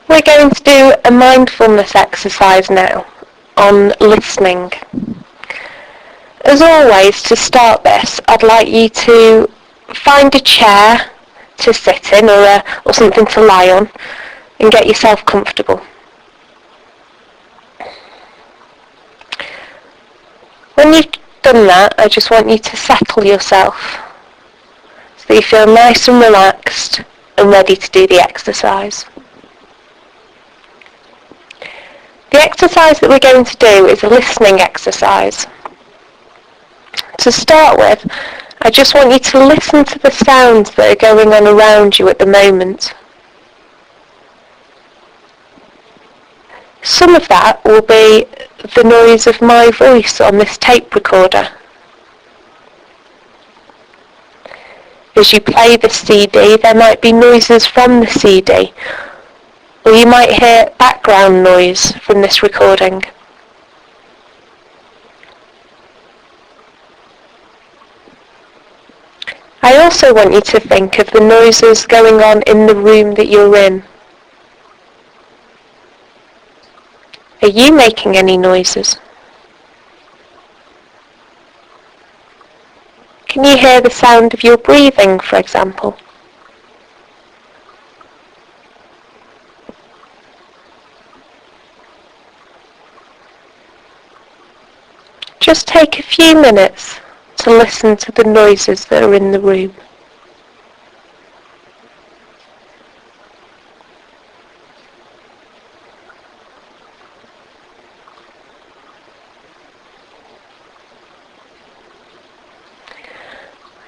We're going to do a mindfulness exercise now on listening. As always, to start this, I'd like you to find a chair to sit in or something to lie on and get yourself comfortable. When you've done that, I just want you to settle yourself so that you feel nice and relaxed and ready to do the exercise. The exercise that we're going to do is a listening exercise. To start with, I just want you to listen to the sounds that are going on around you at the moment. Some of that will be the noise of my voice on this tape recorder. As you play the CD, there might be noises from the CD, or you might hear background noise from this recording. I also want you to think of the noises going on in the room that you're in. Are you making any noises? Can you hear the sound of your breathing, for example? Just take a few minutes to listen to the noises that are in the room.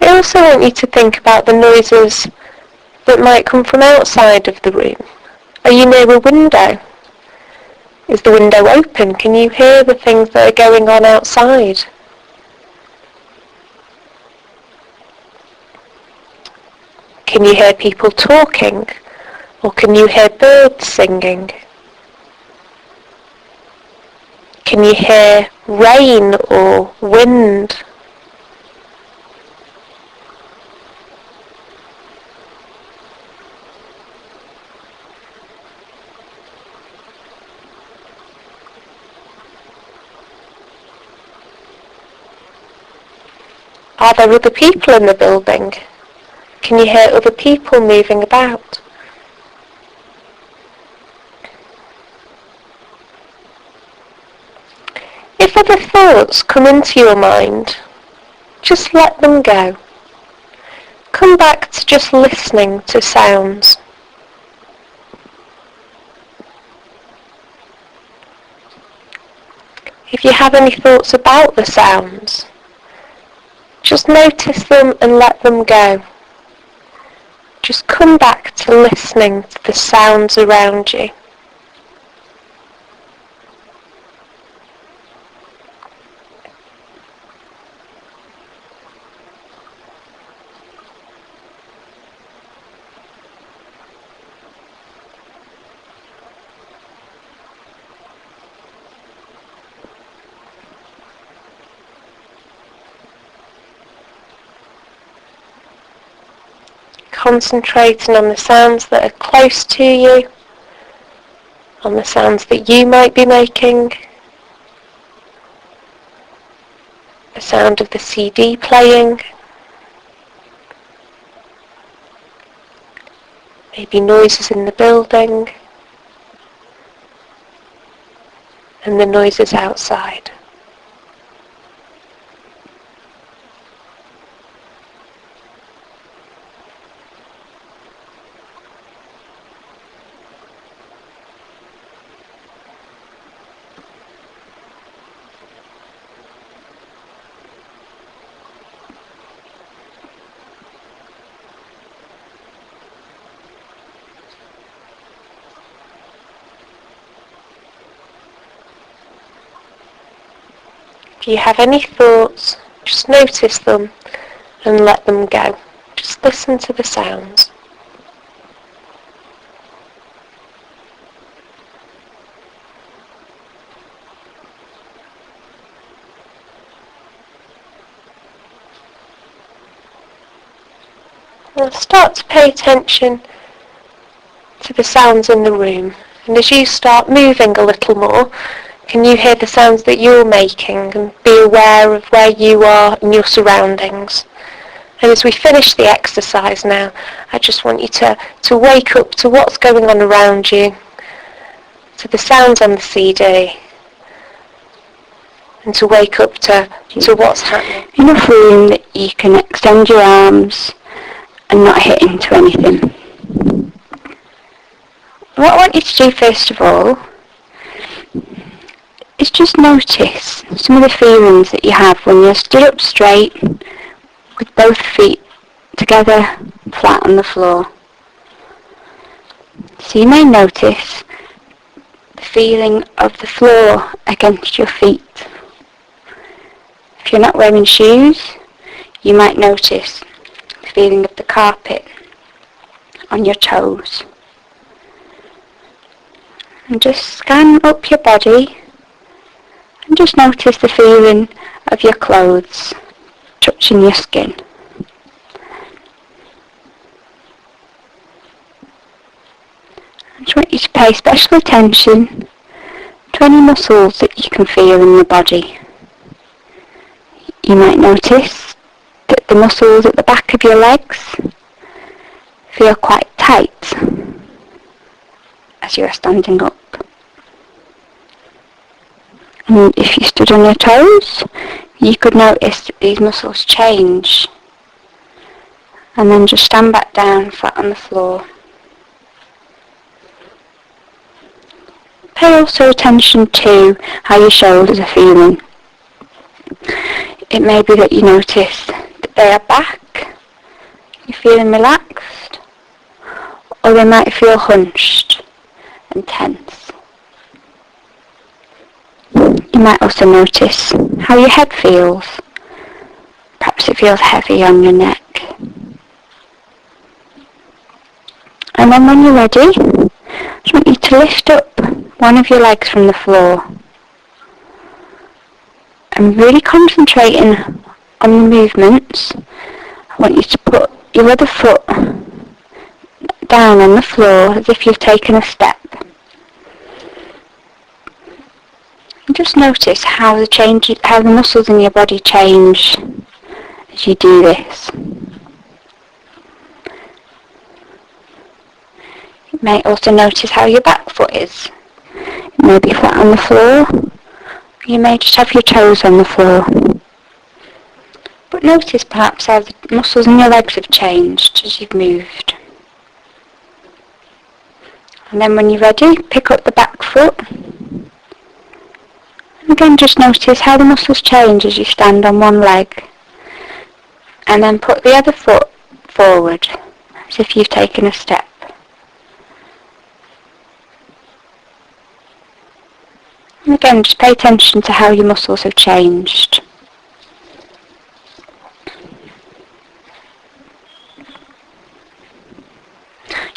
I also want you to think about the noises that might come from outside of the room. Are you near a window? Is the window open? Can you hear the things that are going on outside? Can you hear people talking? Or can you hear birds singing? Can you hear rain or wind? Are there other people in the building? Can you hear other people moving about? If other thoughts come into your mind, just let them go. Come back to just listening to sounds. If you have any thoughts about the sounds, just notice them and let them go. Just come back to listening to the sounds around you. Concentrating on the sounds that are close to you, on the sounds that you might be making, the sound of the CD playing, maybe noises in the building, and the noises outside. If you have any thoughts, just notice them and let them go. Just listen to the sounds. Now start to pay attention to the sounds in the room. And as you start moving a little more, can you hear the sounds that you're making and be aware of where you are in your surroundings? And as we finish the exercise now, I just want you to wake up to what's going on around you, to the sounds on the CD, and to wake up to what's happening. Enough room that you can extend your arms and not hit into anything. What I want you to do first of all is just notice some of the feelings that you have when you're stood up straight with both feet together flat on the floor. So you may notice the feeling of the floor against your feet. If you're not wearing shoes, you might notice the feeling of the carpet on your toes. And just scan up your body and just notice the feeling of your clothes touching your skin. I just want you to pay special attention to any muscles that you can feel in your body. You might notice that the muscles at the back of your legs feel quite tight as you are standing up. And if you stood on your toes, you could notice that these muscles change. And then just stand back down flat on the floor. Pay also attention to how your shoulders are feeling. It may be that you notice that they are back, you're feeling relaxed, or they might feel hunched and tense. You might also notice how your head feels. Perhaps it feels heavy on your neck. And then when you're ready, I just want you to lift up one of your legs from the floor and really concentrating on the movements. I want you to put your other foot down on the floor as if you've taken a step. And just notice how the muscles in your body change as you do this. You may also notice how your back foot is. It may be flat on the floor. You may just have your toes on the floor. But notice perhaps how the muscles in your legs have changed as you've moved. And then when you're ready, pick up the back foot. And again, just notice how the muscles change as you stand on one leg. And then put the other foot forward, as if you've taken a step. And again, just pay attention to how your muscles have changed.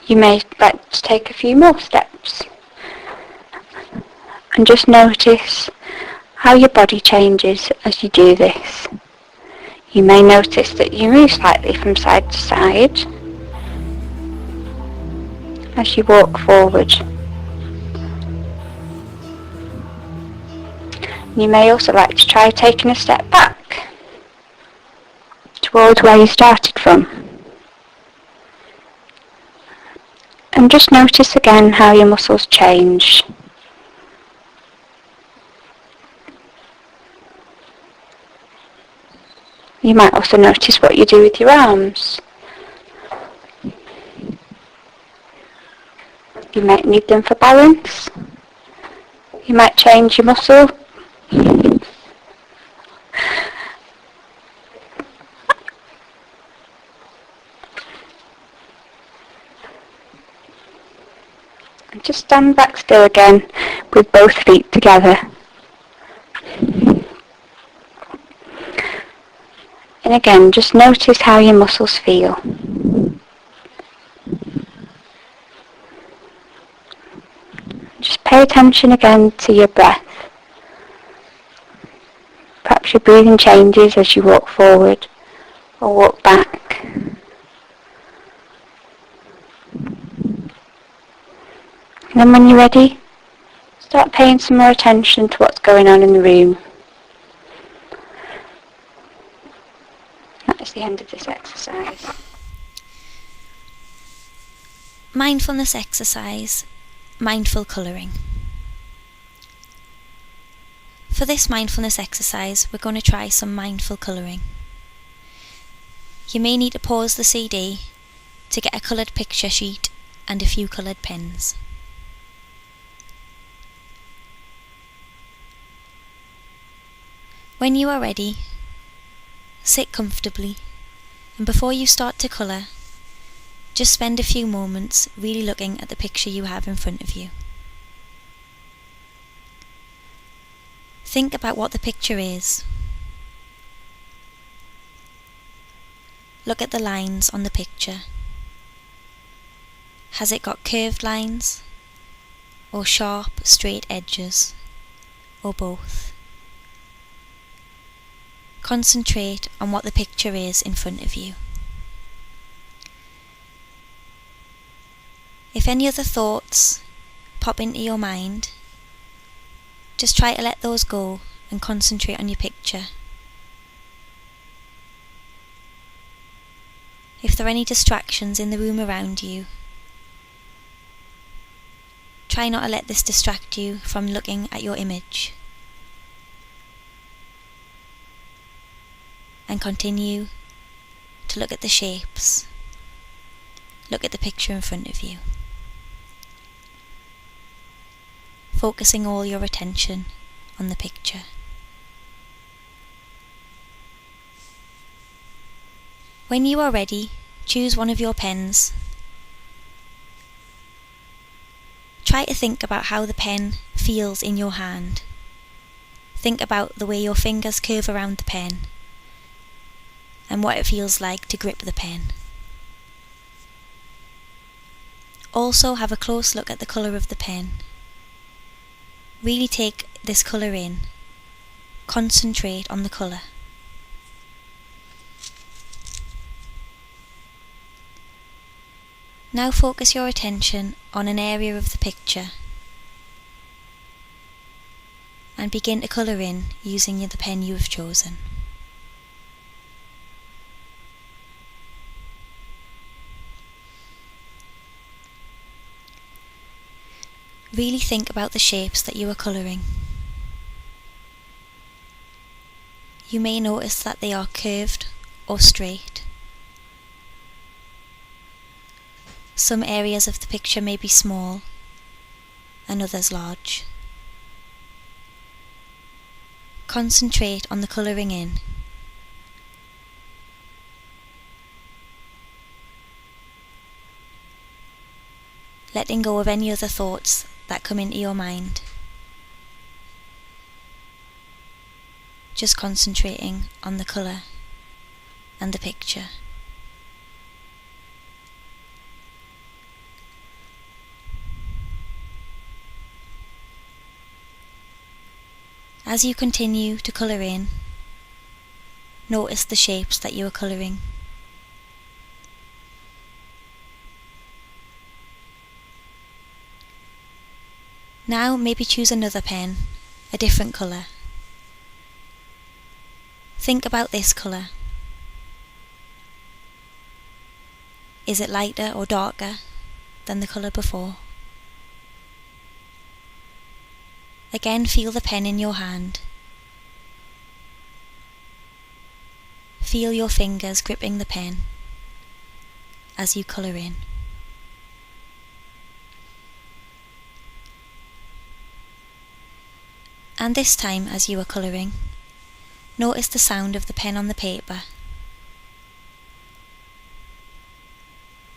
You may like to take a few more steps. And just notice how your body changes as you do this. You may notice that you move slightly from side to side as you walk forward. You may also like to try taking a step back towards where you started from. And just notice again how your muscles change. You might also notice what you do with your arms. You might need them for balance. You might change your muscle. And just stand back still again with both feet together. And again, just notice how your muscles feel. Just pay attention again to your breath. Perhaps your breathing changes as you walk forward or walk back. then when you're ready, start paying some more attention to what's going on in the room. That is the end of this exercise. Mindfulness exercise, mindful colouring. For this mindfulness exercise, we're going to try some mindful colouring. You may need to pause the CD to get a coloured picture sheet and a few coloured pens. When you are ready, sit comfortably, and before you start to colour, just spend a few moments really looking at the picture you have in front of you. Think about what the picture is. Look at the lines on the picture. Has it got curved lines, or sharp, straight edges, or both? Concentrate on what the picture is in front of you. If any other thoughts pop into your mind, just try to let those go and concentrate on your picture. If there are any distractions in the room around you, try not to let this distract you from looking at your image. And continue to look at the shapes. Look at the picture in front of you. Focusing all your attention on the picture. When you are ready, choose one of your pens. Try to think about how the pen feels in your hand. Think about the way your fingers curve around the pen and what it feels like to grip the pen. Also have a close look at the colour of the pen. Really take this colour in. Concentrate on the colour. Now focus your attention on an area of the picture and begin to colour in using the pen you have chosen. Really think about the shapes that you are colouring. You may notice that they are curved or straight. Some areas of the picture may be small and others large. Concentrate on the colouring in. Letting go of any other thoughts that come into your mind. Just concentrating on the colour and the picture. As you continue to colour in, notice the shapes that you are colouring. Now maybe choose another pen, a different colour. Think about this colour. Is it lighter or darker than the colour before? Again, feel the pen in your hand. Feel your fingers gripping the pen as you colour in. And this time, as you are colouring, notice the sound of the pen on the paper.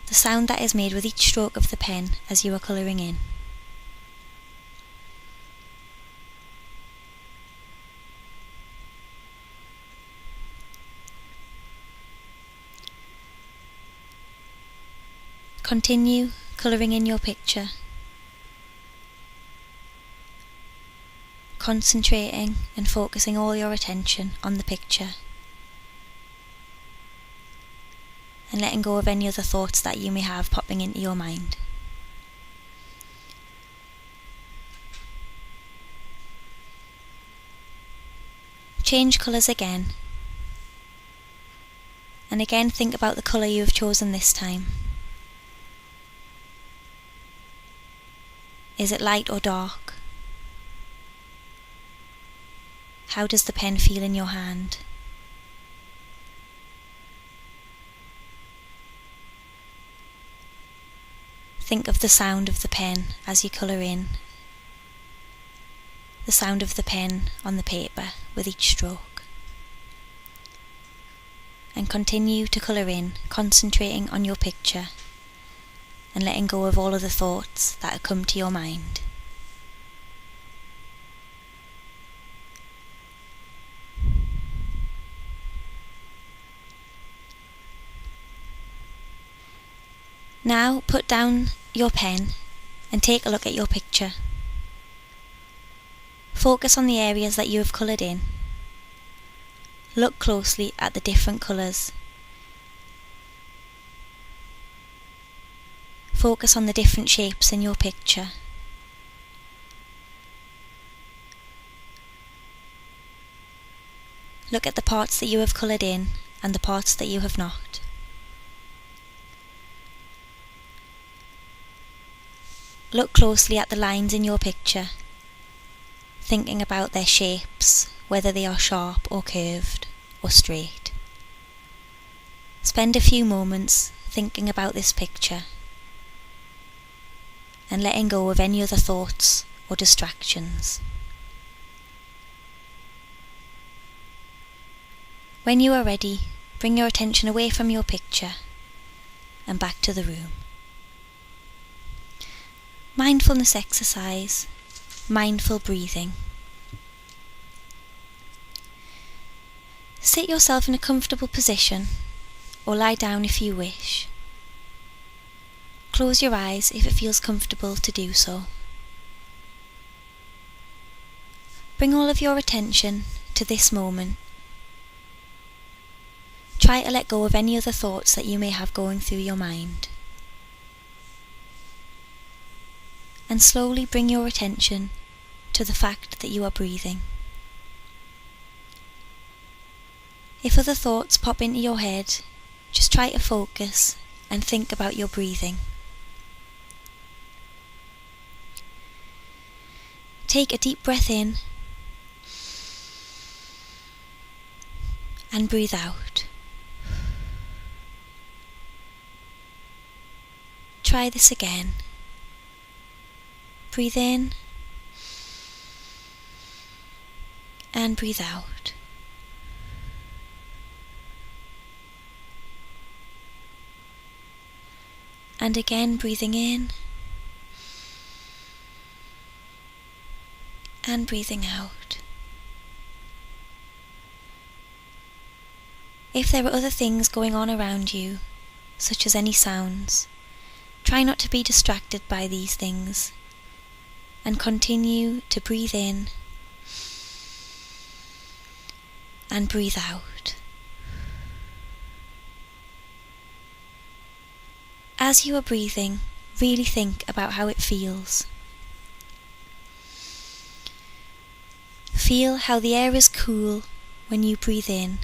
The sound that is made with each stroke of the pen as you are colouring in. Continue colouring in your picture, concentrating and focusing all your attention on the picture and letting go of any other thoughts that you may have popping into your mind. change colours again. And again think about the colour you have chosen this time. Is it light or dark? How does the pen feel in your hand? Think of the sound of the pen as you colour in, the sound of the pen on the paper with each stroke. And continue to colour in, concentrating on your picture and letting go of all of the thoughts that have come to your mind. Now put down your pen and take a look at your picture. Focus on the areas that you have coloured in. Look closely at the different colours. Focus on the different shapes in your picture. Look at the parts that you have coloured in and the parts that you have not. Look closely at the lines in your picture, thinking about their shapes, whether they are sharp or curved or straight. Spend a few moments thinking about this picture and letting go of any other thoughts or distractions. When you are ready, bring your attention away from your picture and back to the room. Mindfulness exercise, mindful breathing. Sit yourself in a comfortable position or lie down if you wish. Close your eyes if it feels comfortable to do so. Bring all of your attention to this moment. Try to let go of any other thoughts that you may have going through your mind. And slowly bring your attention to the fact that you are breathing. If other thoughts pop into your head, just try to focus and think about your breathing. Take a deep breath in and breathe out. Try this again. Breathe in and breathe out. And again, breathing in and breathing out. If there are other things going on around you, such as any sounds, try not to be distracted by these things and continue to breathe in and breathe out. As you are breathing, really think about how it feels. Feel how the air is cool when you breathe in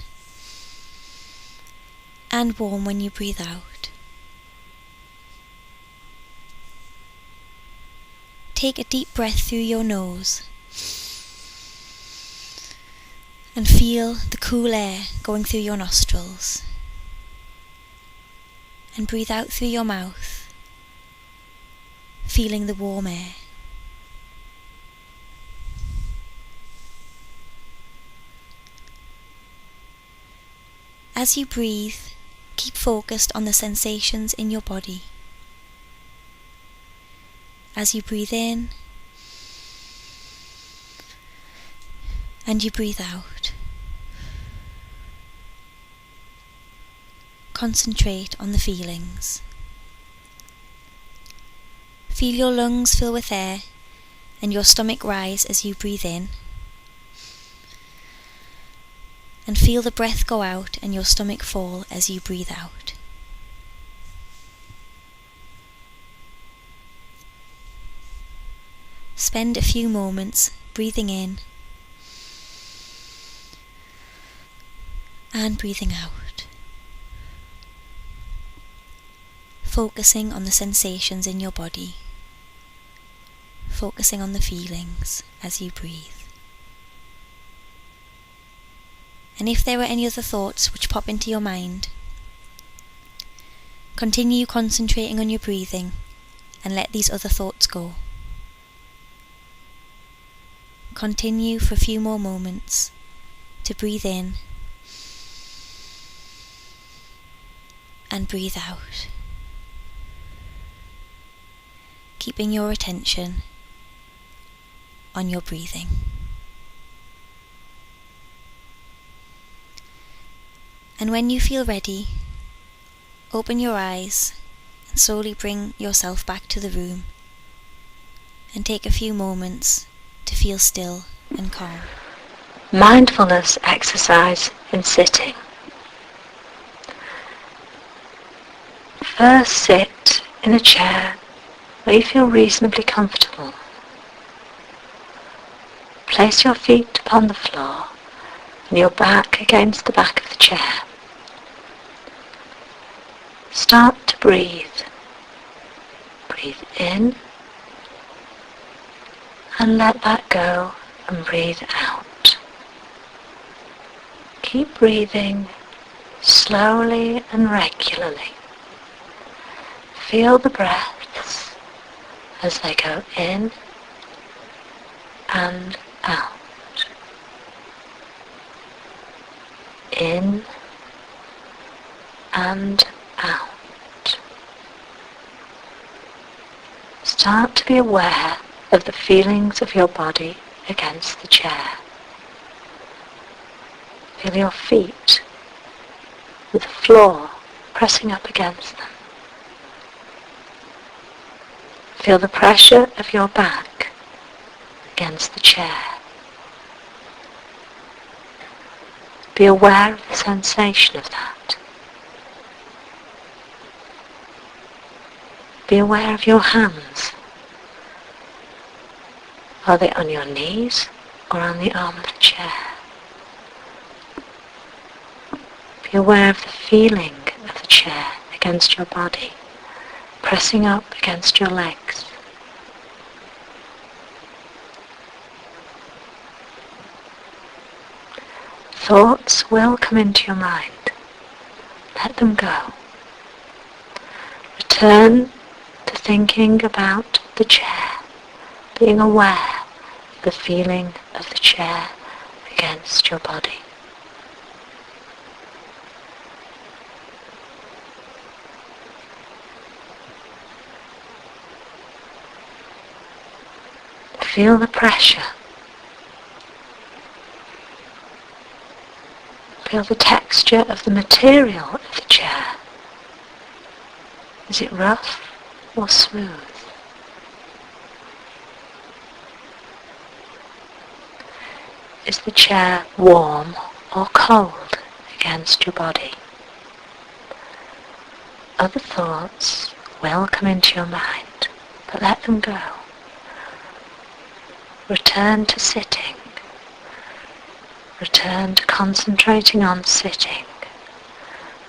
and warm when you breathe out. Take a deep breath through your nose and feel the cool air going through your nostrils. And breathe out through your mouth, feeling the warm air. As you breathe, keep focused on the sensations in your body. As you breathe in and you breathe out, concentrate on the feelings. Feel your lungs fill with air and your stomach rise as you breathe in. And feel the breath go out and your stomach fall as you breathe out. Spend a few moments breathing in and breathing out. Focusing on the sensations in your body. Focusing on the feelings as you breathe. And if there are any other thoughts which pop into your mind, continue concentrating on your breathing and let these other thoughts go. Continue for a few more moments to breathe in and breathe out, keeping your attention on your breathing. And when you feel ready, open your eyes and slowly bring yourself back to the room and take a few moments to feel still and calm. Mindfulness exercise in sitting. First sit in a chair where you feel reasonably comfortable. Place your feet upon the floor and your back against the back of the chair. Start to breathe. Breathe in and let that go and breathe out. Keep breathing slowly and regularly. Feel the breaths as they go in and out. In and out. Start to be aware of the feelings of your body against the chair. Feel your feet with the floor pressing up against them. Feel the pressure of your back against the chair. Be aware of the sensation of that. Be aware of your hands. Are they on your knees or on the arm of the chair? Be aware of the feeling of the chair against your body, pressing up against your legs. Thoughts will come into your mind. Let them go. Return to thinking about the chair, being aware of the feeling of the chair against your body. Feel the pressure. Feel the texture of the material of the chair. Is it rough or smooth? Is the chair warm or cold against your body? Other thoughts will come into your mind, but let them go. Return to sitting. Return to concentrating on sitting,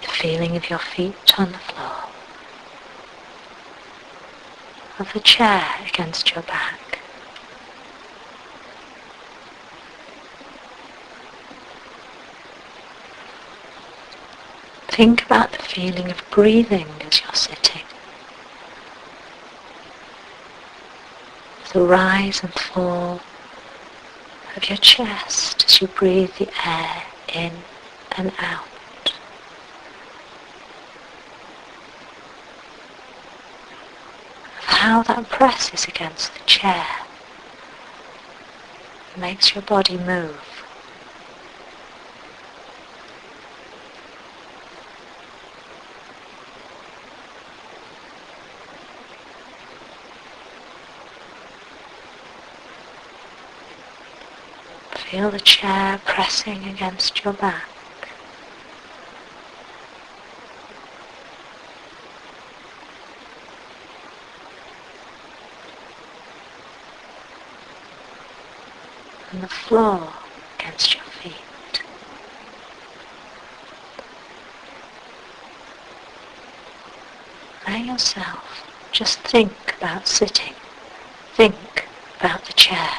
the feeling of your feet on the floor, of the chair against your back. Think about the feeling of breathing as you're sitting, the rise and fall of your chest as you breathe the air in and out. Of how that presses against the chair makes your body move. Feel the chair pressing against your back. And the floor against your feet. yourself just think about sitting. Think about the chair.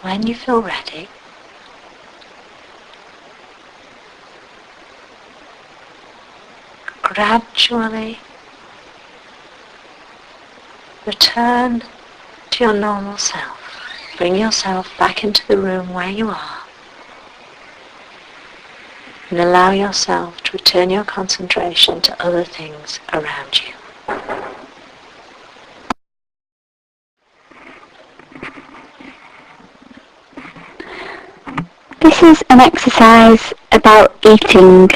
When you feel ready, gradually return to your normal self. Bring yourself back into the room where you are and allow yourself to return your concentration to other things around you. This is an exercise about eating.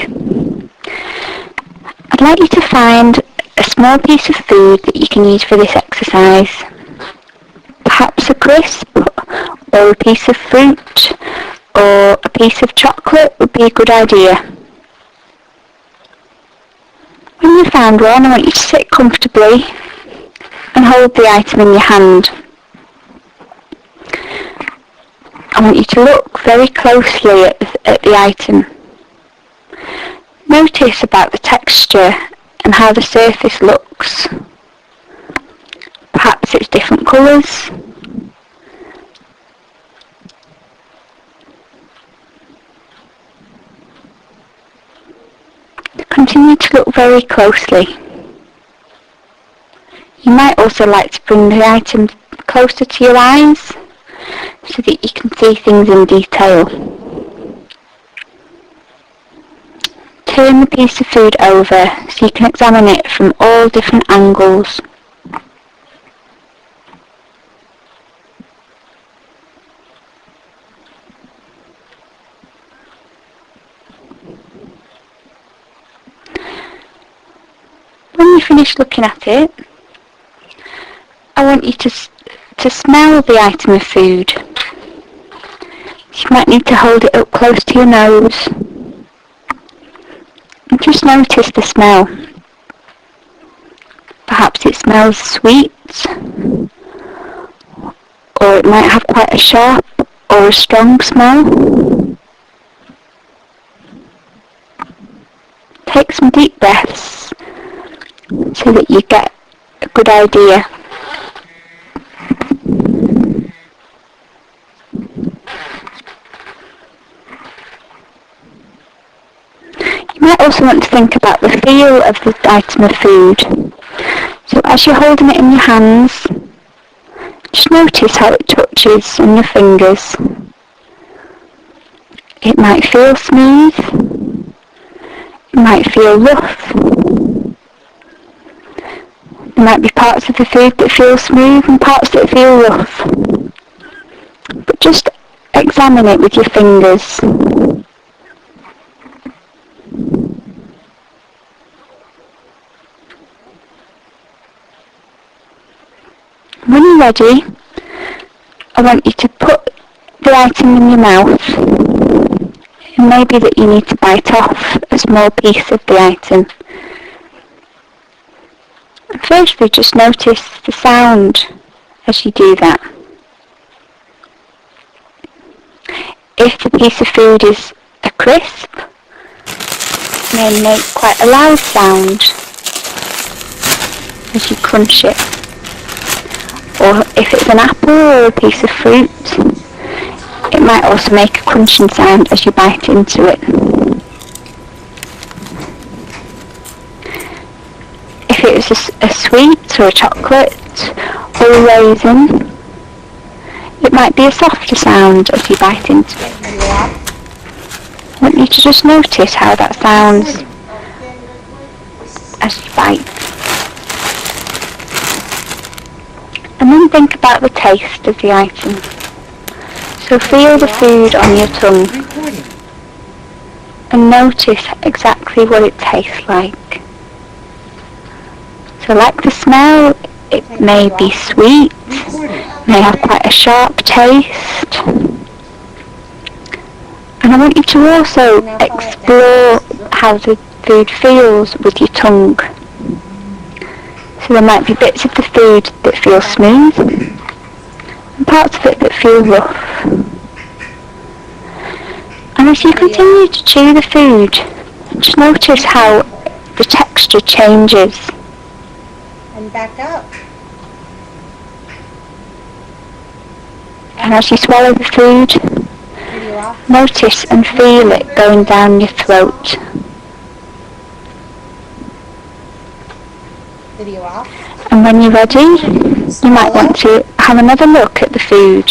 I'd like you to find a small piece of food that you can use for this exercise. Perhaps a crisp or a piece of fruit or a piece of chocolate would be a good idea. When you've found one, I want you to sit comfortably and hold the item in your hand. I want you to look very closely at the item. Notice about the texture and how the surface looks. Perhaps it's different colours. Continue to look very closely. You might also like to bring the item closer to your eyes so that you can see things in detail. Turn the piece of food over so you can examine it from all different angles. When you finish looking at it, I want you to smell the item of food. You might need to hold it up close to your nose and just notice the smell. Perhaps it smells sweet, or it might have quite a sharp or a strong smell. Take some deep breaths so that you get a good idea. You might also want to think about the feel of the item of food. So as you're holding it in your hands, just notice how it touches on your fingers. It might feel smooth, it might feel rough. There might be parts of the food that feel smooth and parts that feel rough. But just examine it with your fingers. When you're ready, I want you to put the item in your mouth. It may be that you need to bite off a small piece of the item. Firstly, just notice the sound as you do that. If the piece of food is a crisp, it may make quite a loud sound as you crunch it. Or if it's an apple or a piece of fruit, it might also make a crunching sound as you bite into it. If it was a sweet or a chocolate or a raisin, it might be a softer sound as you bite into it. I want you to just notice how that sounds as you bite. And then think about the taste of the item. So feel the food on your tongue and notice exactly what it tastes like. So like the smell, it may be sweet, may have quite a sharp taste. And I want you to also explore how the food feels with your tongue. So there might be bits of the food that feel smooth and parts of it that feel rough. And as you continue to chew the food, just notice how the texture changes. And back up. And as you swallow the food, Video off. notice and feel it going down your throat. Video off. And when you're ready, you might want to have another look at the food,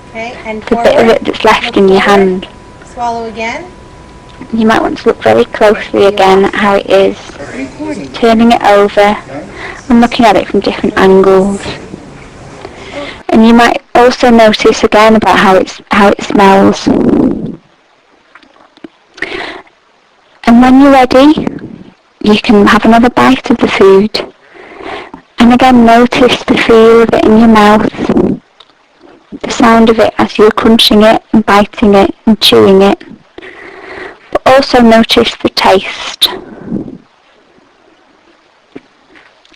Okay, and the bit of it that's left in your hand. Swallow again. You might want to look very closely again at how it is, turning it over and looking at it from different angles. And you might also notice again about how it smells. And when you're ready, you can have another bite of the food. And again, notice the feel of it in your mouth, the sound of it as you're crunching it and biting it and chewing it. But also notice the taste.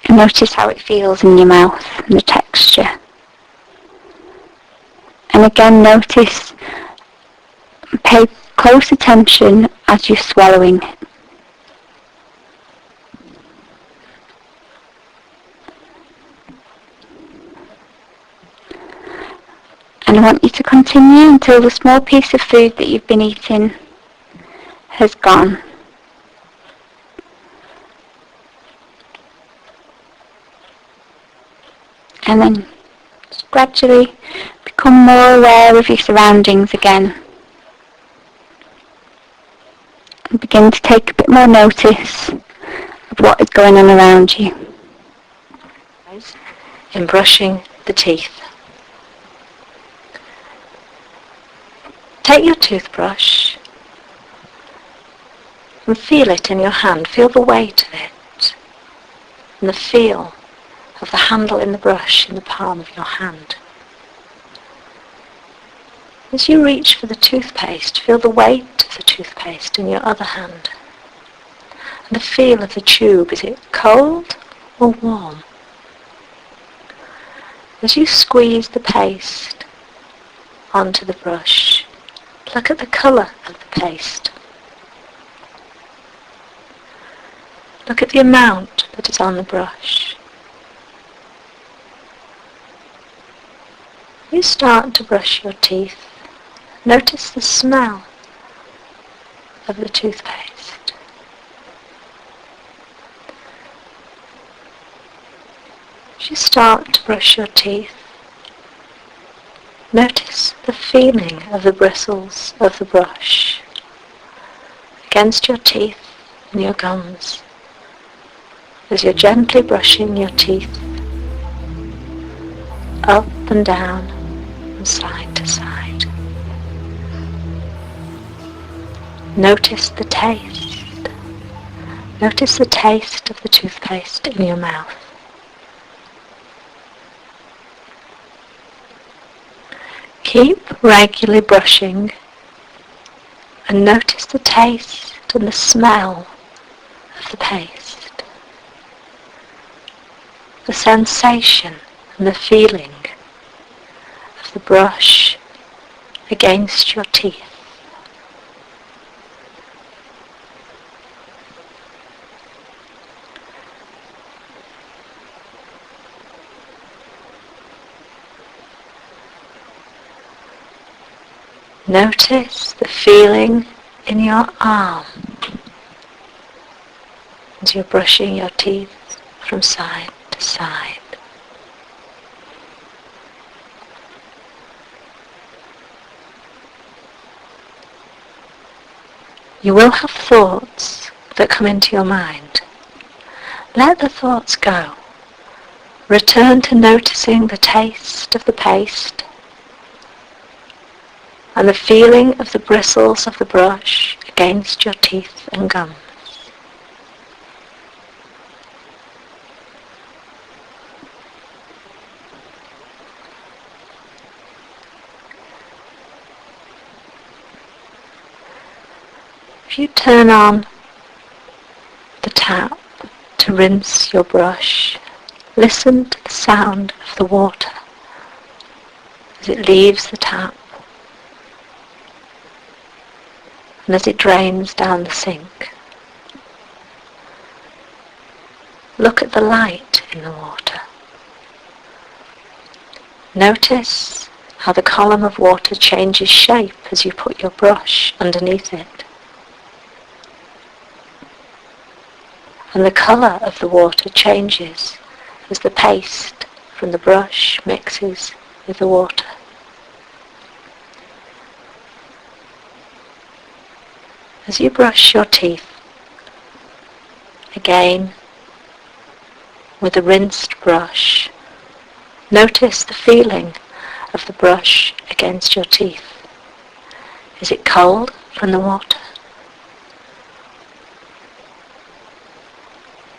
And notice how it feels in your mouth and the texture. And again, notice, pay close attention as you're swallowing. And I want you to continue until the small piece of food that you've been eating has gone. And then just gradually become more aware of your surroundings again. And begin to take a bit more notice of what is going on around you. In brushing the teeth. Take your toothbrush and feel it in your hand. Feel the weight of it and the feel of the handle in the brush in the palm of your hand. As you reach for the toothpaste, feel the weight of the toothpaste in your other hand. And the feel of the tube, is it cold or warm? As you squeeze the paste onto the brush, look at the colour of the paste. Look at the amount that is on the brush. You start to brush your teeth. Notice the smell of the toothpaste. As you start to brush your teeth, notice the feeling of the bristles of the brush against your teeth and your gums as you're gently brushing your teeth up and down and side to side. Notice the taste. Notice the taste of the toothpaste in your mouth. Keep regularly brushing and notice the taste and the smell of the paste. The sensation and the feeling of the brush against your teeth. Notice the feeling in your arm as you're brushing your teeth from side to side. You will have thoughts that come into your mind. Let the thoughts go. Return to noticing the taste of the paste and the feeling of the bristles of the brush against your teeth and gums. If you turn on the tap to rinse your brush, listen to the sound of the water as it leaves the tap. and as it drains down the sink, look at the light in the water. Notice how the column of water changes shape as you put your brush underneath it. And the colour of the water changes as the paste from the brush mixes with the water. As you brush your teeth, again with a rinsed brush, notice the feeling of the brush against your teeth. Is it cold from the water?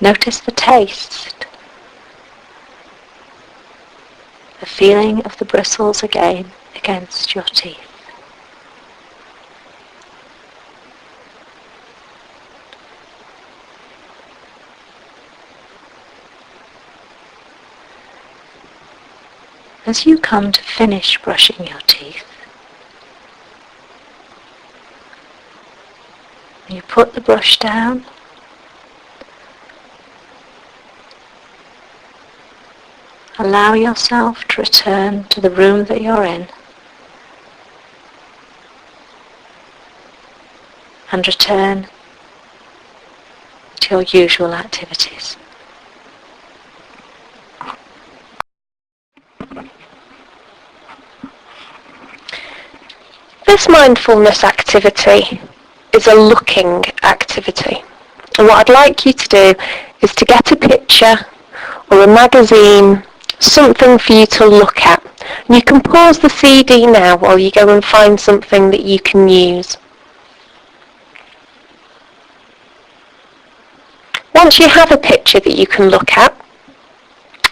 Notice the taste, the feeling of the bristles again against your teeth. As you come to finish brushing your teeth, you put the brush down, allow yourself to return to the room that you're in and return to your usual activities. This mindfulness activity is a looking activity. And what I'd like you to do is to get a picture or a magazine, something for you to look at. And you can pause the CD now while you go and find something that you can use. Once you have a picture that you can look at,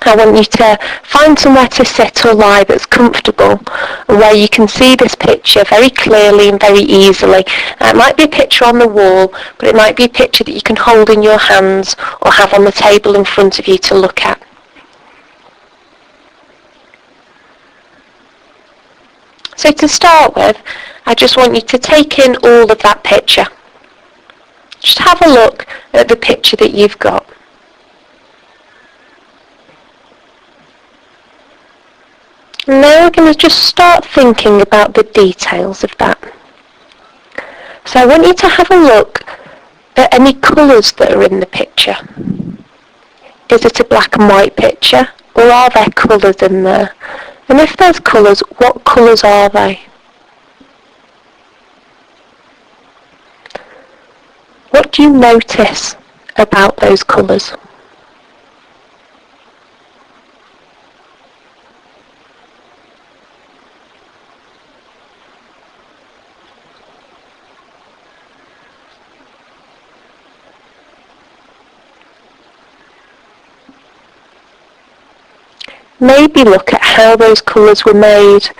I want you to find somewhere to sit or lie that's comfortable and where you can see this picture very clearly and very easily. It might be a picture on the wall, but it might be a picture that you can hold in your hands or have on the table in front of you to look at. So to start with, I just want you to take in all of that picture. Just have a look at the picture that you've got. And now we're going to just start thinking about the details of that. So I want you to have a look at any colours that are in the picture. Is it a black and white picture, or are there colours in there? And if there's colours, what colours are they? What do you notice about those colours? Maybe look at how those colours were made.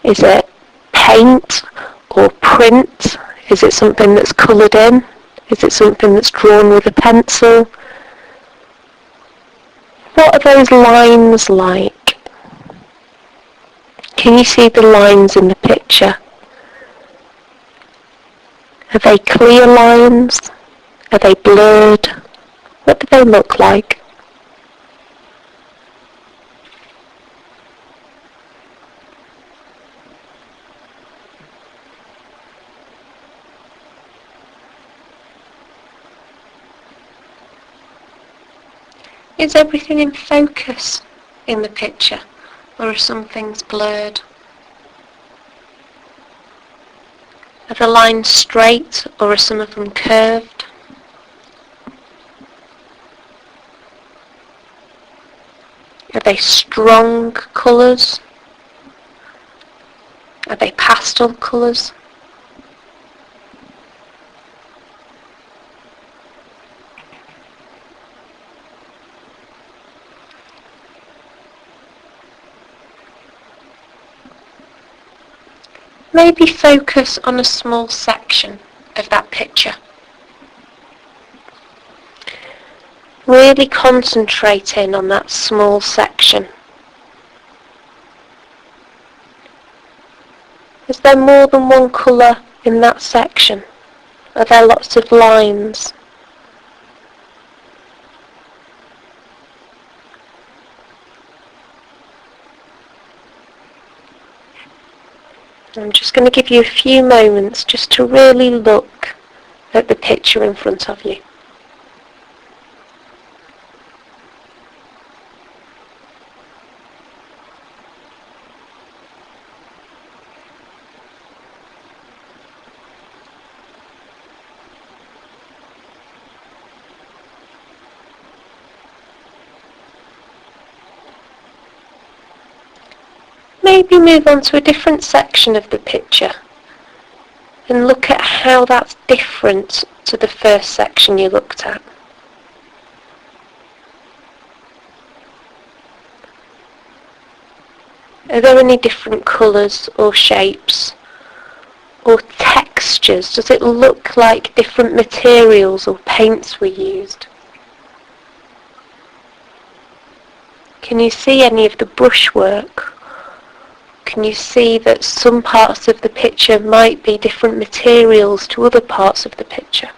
Is it paint or print? Is it something that's coloured in? Is it something that's drawn with a pencil? What are those lines like? Can you see the lines in the picture? Are they clear lines? Are they blurred? What do they look like? Is everything in focus in the picture, or are some things blurred? Are the lines straight, or are some of them curved? Are they strong colours? Are they pastel colours? Maybe focus on a small section of that picture. Really concentrate in on that small section. Is there more than one colour in that section? Are there lots of lines? I'm just going to give you a few moments just to really look at the picture in front of you. Maybe move on to a different section of the picture and look at how that's different to the first section you looked at. Are there any different colours or shapes or textures? Does it look like different materials or paints were used? Can you see any of the brushwork? Can you see that some parts of the picture might be different materials to other parts of the picture?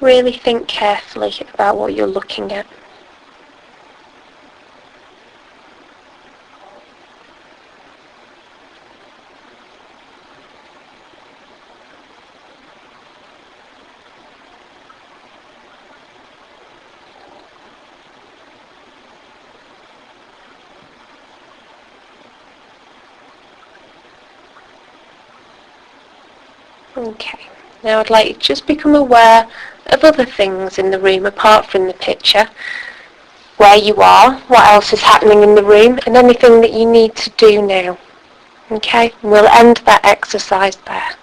Really think carefully about what you're looking at. Okay, now I'd like you to just become aware of other things in the room apart from the picture. Where you are, what else is happening in the room, and anything that you need to do now. Okay, and we'll end that exercise there.